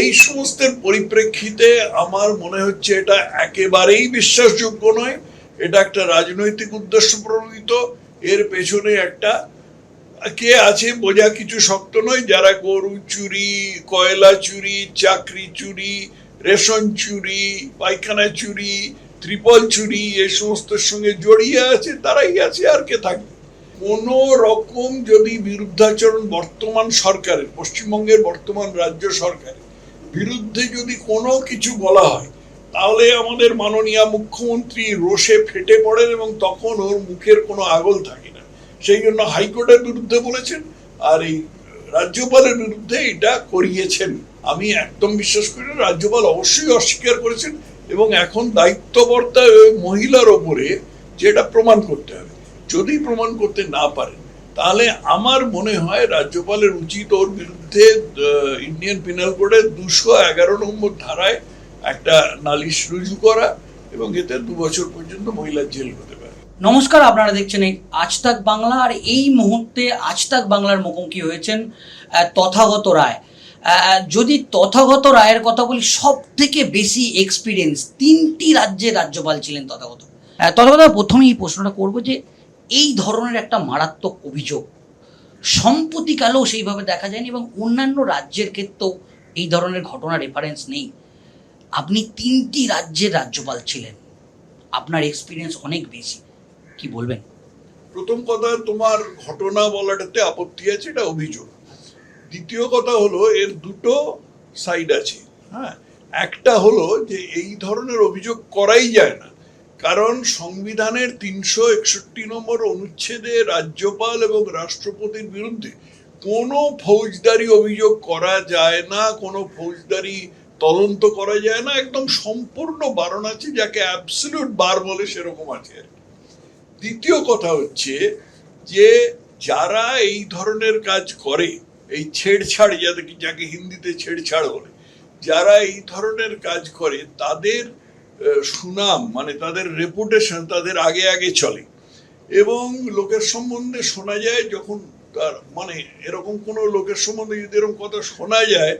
এই সমস্তের পরিপ্রেক্ষিতে আমার মনে হচ্ছে এটা একেবারেই বিশ্বাসযোগ্য নয়। এটা একটা রাজনৈতিক উদ্দেশ্য প্রণোদিত। এর পেছনে একটা কে আছে বোঝা কিছু শক্ত নয়। যারা গরু চুরি, কয়লা চুরি, চাকরি চুরি, রেশন চুরি, পায়খানা চুরি, ত্রিপল চুরি, এই সমস্তের সঙ্গে জড়িয়ে আছে তারাই আছে, আর কে থাকবে? কোন রকম যদি বিরুদ্ধাচরণ বর্তমান সরকারের, পশ্চিমবঙ্গের বর্তমান রাজ্য সরকারের বিরুদ্ধে যদি কোনো কিছু বলা হয়, তাহলে আমাদের মাননীয় মুখ্যমন্ত্রী রোষে ফেটে পড়েন এবং তখন ওর মুখের কোনো আগল থাকে না। সেই জন্য হাইকোর্টের বিরুদ্ধে বলেছেন, আর এই রাজ্যপালের বিরুদ্ধে এটা করিয়েছেন। আমি একদম বিশ্বাস করি না। রাজ্যপাল অবশ্যই অস্বীকার করেছেন এবং এখন দায়িত্ববর্তায় ওই মহিলার ওপরে যেটা প্রমাণ করতে হবে। যদি প্রমাণ করতে না পারেন, তাহলে আমার মনে হয় রাজ্যপালের উচিত ওর বিরুদ্ধে ইন্ডিয়ান পিনাল কোডের 211 নম্বর ধারায় একটা নালিশ রুজু করা এবং এতে 2 বছর পর্যন্ত মহিলার জেল হতে পারে। নমস্কার, আপনারা দেখছেন এই আজ তাক বাংলা। আর এই মুহূর্তে আজ তাক বাংলার মুখোমুখি হয়েছেন তথাগত রায়। যদি তথাগত রায়ের কথা বলি, সব থেকে বেশি এক্সপিরিয়েন্স 3টি রাজ্যের রাজ্যপাল ছিলেন তথাগত। প্রথমেই এই প্রশ্নটা করবো যে এই ধরনের একটা মারাত্মক অভিযোগ সম্প্রতিকালেও সেইভাবে দেখা যায়নি এবং অন্যান্য রাজ্যের ক্ষেত্রেও এই ধরনের ঘটনা রেফারেন্স নেই। আপনি 3টি রাজ্যের রাজ্যপাল ছিলেন, আপনার এক্সপিরিয়েন্স অনেক বেশি, কি বলবেন? প্রথম কথা, তোমার ঘটনা বলাটাতে আপত্তি আছে, এটা অভিযোগ। দ্বিতীয় কথা হলো, এর দুটো সাইড আছে। হ্যাঁ, একটা হলো যে এই ধরনের অভিযোগ করাই যায় না, কারণ সংবিধানের 361 নম্বর অনুচ্ছেদে রাজ্যপাল এবং রাষ্ট্রপতির বিরুদ্ধে কোনো ফৌজদারি অভিযোগ করা যায় না, কোনো ফৌজদারি তদন্ত করা যায় না। একদম সম্পূর্ণ বারণ আছে, যাকে অ্যাবসলিউট বার বলে সেরকম আছে। দ্বিতীয় কথা হচ্ছে যে যারা এই ধরনের কাজ করে, এই ছেড়ছাড়, যাকে হিন্দিতে ছেড়ছাড় বলে, যারা এই ধরনের কাজ করে তাদের সুনাম, মানে তাদের রেপুটেশন তাদের আগে আগে চলে এবং লোকের সম্বন্ধে শোনা যায়, যখন তার মানে এরকম কোনো লোকের সম্বন্ধে যদি এরকম কথা শোনা যায়,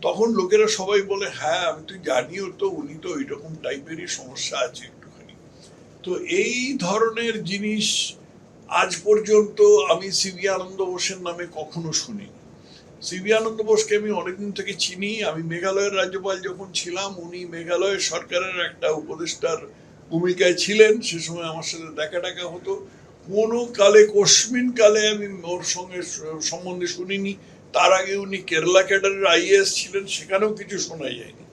তখন লোকেরা সবাই বলে হ্যাঁ আমি তো জানিও তো, উনি তো এইরকম টাইপেরই সমস্যা আছে একটুখানি। তো এই ধরনের জিনিস আজ পর্যন্ত আমি সিবি আনন্দ বোসের নামে কখনো শুনিনি। সিবি আনন্দ বোসকে আমি অনেকদিন থেকে চিনি। আমি মেঘালয়ের রাজ্যপাল যখন ছিলাম, উনি মেঘালয় সরকারের একটা উপদেষ্টার ভূমিকায় ছিলেন। সে সময় আমার সাথে দেখা টাকা হতো। কোনো কালে, কস্মিন কালে আমি ওর সঙ্গে সম্বন্ধে শুনিনি। তার আগে উনি কেরালা ক্যাডারের আইএএস ছিলেন, সেখানেও কিছু শোনা যায়নি।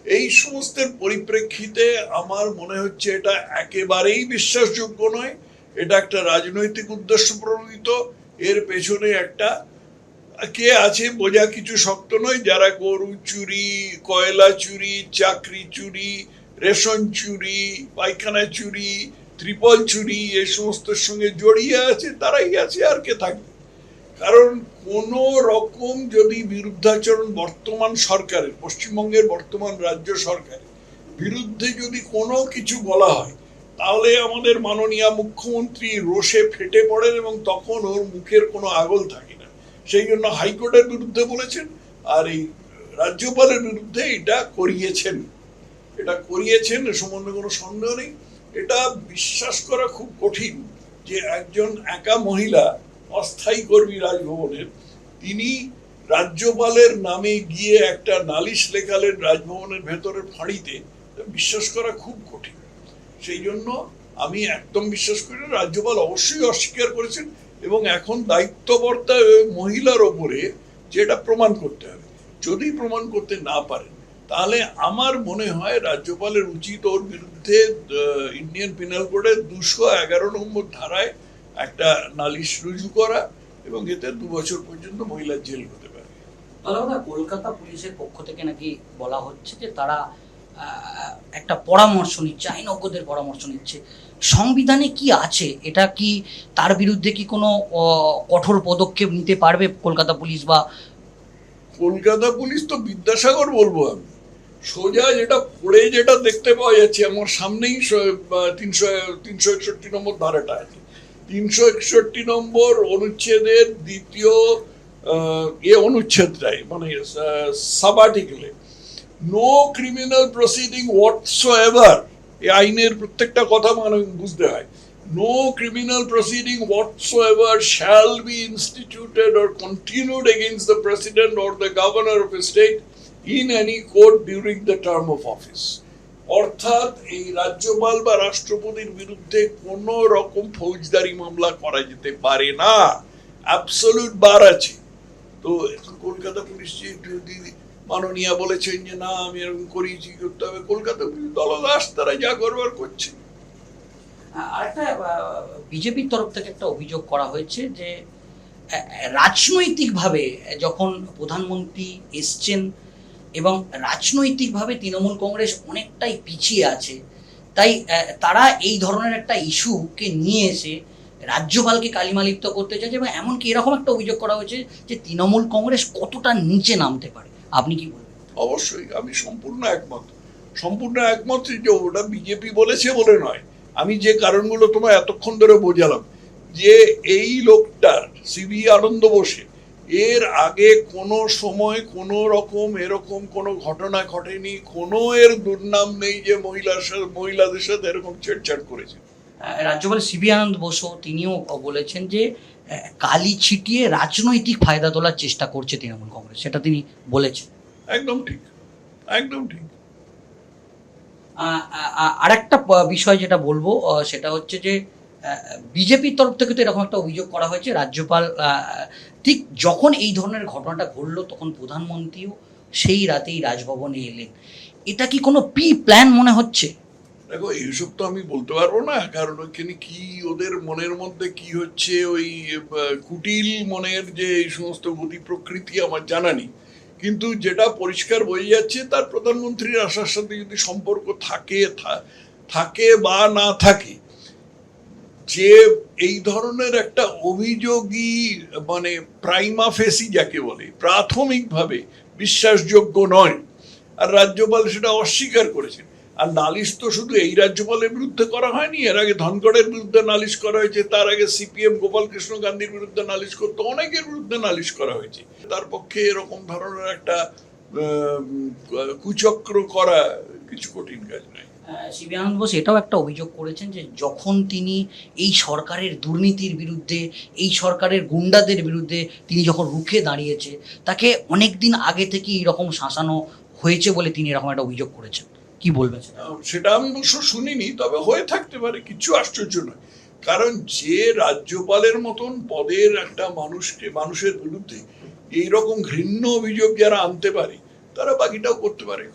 এই সমস্তের পরিপ্রেক্ষিতে আমার মনে হচ্ছে এটা একেবারেই বিশ্বাসযোগ্য নয়। এটা একটা রাজনৈতিক উদ্দেশ্য প্রণোদিত। এর পেছনে একটা কে আছে বোঝা কিছু শক্ত নয়। যারা গরু চুরি, কয়লা চুরি, চাকরি চুরি, রেশন চুরি, পায়খানা চুরি, ত্রিপল চুরি, এই সমস্তের সঙ্গে জড়িয়ে আছে তারাই আছে, আর কে থাকবে? কারণ কোন রকম যদি বিরুদ্ধাচরণ বর্তমান সরকারের, পশ্চিমবঙ্গের বর্তমান রাজ্য সরকারের বিরুদ্ধে যদি কোনো কিছু বলা হয়, তাহলে আমাদের মাননীয় মুখ্যমন্ত্রী রোষে ফেটে পড়েন এবং তখন ওর মুখের কোনো আগল থাকে না। সেই জন্য হাইকোর্টের বিরুদ্ধে বলেছেন, আর এই রাজ্যপালের বিরুদ্ধে এটা করিয়েছেন। এ সম্বন্ধে কোনো সন্দেহ নেই। এটা বিশ্বাস করা খুব কঠিন যে একজন একা মহিলা অস্থায়ী কর্মী রাজভবনের, তিনি রাজ্যপালের নামে গিয়ে একটা নালিশ লেখালেন রাজভবনের ভেতরের ফাঁড়িতে। বিশ্বাস করা খুব কঠিন। সেই জন্য আমি একদম বিশ্বাস করি না। রাজ্যপাল অবশ্যই অস্বীকার করেছেন এবং এখন দায়িত্ববর্তায় ওই মহিলার ওপরে যেটা প্রমাণ করতে হবে। যদি প্রমাণ করতে না পারেন, তাহলে আমার মনে হয় রাজ্যপালের উচিত ওর বিরুদ্ধে ইন্ডিয়ান পিনাল কোডের 211 নম্বর ধারায় একটা নালিশ রুজু করা এবং এতে 2 বছর পর্যন্ত মহিলার জেল হতে পারে। কলকাতা পুলিশের পক্ষ থেকে নাকি বলা হচ্ছে যে তারা একটা পরামর্শ নিচ্ছে, আইনজ্ঞদের পরামর্শ নিচ্ছে। সংবিধানে কি আছে, এটা কি তার বিরুদ্ধে কি কোনো কঠোর পদক্ষেপ নিতে পারবে কলকাতা পুলিশ? বা কলকাতা পুলিশ তো বিদ্যাসাগর বলবো আমি, সোজা যেটা পড়ে যেটা দেখতে পাওয়া যাচ্ছে আমার সামনেই, 361 নম্বর ধারাটা আছে। 361 নম্বর অনুচ্ছেদের দ্বিতীয় অনুচ্ছেদটাই, মানে সাব আর্টিকেলে নো ক্রিমিনাল প্রসিডিং হোয়াটসোএভার, এই আইনের প্রত্যেকটা কথা মানে বুঝতে হয়। No criminal proceeding whatsoever shall be instituted or continued against the president or the governor of a state in any court during the term of office. অর্থাৎ এই রাজ্যপাল বা রাষ্ট্রপতির বিরুদ্ধে কোনো রকম ফৌজদারি মামলা করা যেতে পারে না, অ্যাবসলিউট বার আছে। তো এখন কলকাতা পুলিশ যদি মাননীয়া বলেছেন যে না আমি এরকম করিয়েছি, করতে হবে, কলকাতা পুলিশ দলদাস, তারা যা করবার করছে। আরেকটা বিজেপির তরফ থেকে একটা অভিযোগ করা হয়েছে যে রাজনৈতিকভাবে যখন প্রধানমন্ত্রী এসছেন এবং রাজনৈতিকভাবে তৃণমূল কংগ্রেস অনেকটাই পিছিয়ে আছে, তাই তারা এই ধরনের একটা ইস্যুকে নিয়ে এসে রাজ্যপালকে কালিমালিপ্ত করতে চাইছে, এবং এমনকি এরকম একটা অভিযোগ করা হয়েছে যে তৃণমূল কংগ্রেস কতটা নিচে নামতে পারে। আপনি কি বলবেন? অবশ্যই আমি সম্পূর্ণ একমত যে ওটা বিজেপি বলেছে বলে নয়। আমি যে কারণগুলো তোমায় এতক্ষণ ধরে বোঝালাম, যে এই লোকটার সিবি আনন্দ বোসে এর আগে কোনো সময় কোনো রকম এরকম কোনো ঘটনা ঘটেনি, কোনো এর দুর্নাম নেই যে মহিলাদের সাথে এরকম ছেড়ছাড় করেছে। রাজ্যপাল সিবি আনন্দ বসু তিনিও বলেছেন যে কালি ছিটিয়ে রাজনৈতিক ফায়দা তোলার চেষ্টা করছে তৃণমূল কংগ্রেস, সেটা তিনি বলেছেন। একদম ঠিক। আরেকটা বিষয় যেটা বলবো সেটা হচ্ছে যে বিজেপির তরফ থেকে তো এরকম একটা অভিযোগ করা হয়েছে, রাজ্যপাল ঠিক যখন এই ধরনের ঘটনাটা ঘটলো তখন প্রধানমন্ত্রীও সেই রাতেই রাজভবনে এলেন। এটা কি কোনো প্ল্যান মনে হচ্ছে? দেখো এইসব তো আমি বলতে পারবো না, কারণ ওইখানে কি ওদের মনের মধ্যে কি হচ্ছে, ওই কুটিল মনের যে এই সমস্ত গতি প্রকৃতি আমার জানা নেই। কিন্তু যেটা পরিষ্কার বোঝা যাচ্ছে, তার প্রধানমন্ত্রীর আসার সাথে যদি সম্পর্ক থাকে বা না থাকে, যে এই ধরনের একটা অভিযোগই মানে প্রাইমা ফেসি যাকে বলে প্রাথমিকভাবে বিশ্বাসযোগ্য নয়, আর রাজ্যপাল সেটা অস্বীকার করেছেন। আর নালিশ তো শুধু এই রাজ্যপালের বিরুদ্ধে করা হয়নি, এর আগে ধনখড়ের বিরুদ্ধে নালিশ করা হয়েছে, তার আগে সিপিএম গোপাল কৃষ্ণ গান্ধীর বিরুদ্ধে নালিশ করতো, অনেকের বিরুদ্ধে নালিশ করা হয়েছে। তার পক্ষে এরকম ধরনের একটা কুচক্র করা কিছু কঠিন কাজ নয়। সিবি আনন্দ বোস এটাও একটা অভিযোগ করেছেন যে যখন তিনি এই সরকারের দুর্নীতির বিরুদ্ধে, এই সরকারের গুন্ডাদের বিরুদ্ধে তিনি যখন রুখে দাঁড়িয়েছে, তাকে অনেক দিন আগে থেকে এইরকম শাসানো হয়েছে বলে তিনি এরকম একটা অভিযোগ করেছেন। কি বলবেন? সেটা আমি অবশ্য শুনিনি, তবে হয়ে থাকতে পারে, কিছু আশ্চর্য নয়। কারণ যে রাজ্যপালের মতন পদের একটা মানুষের বিরুদ্ধে এইরকম ঘৃণ্য অভিযোগ যারা আনতে পারে, তারা বাকিটাও করতে পারে।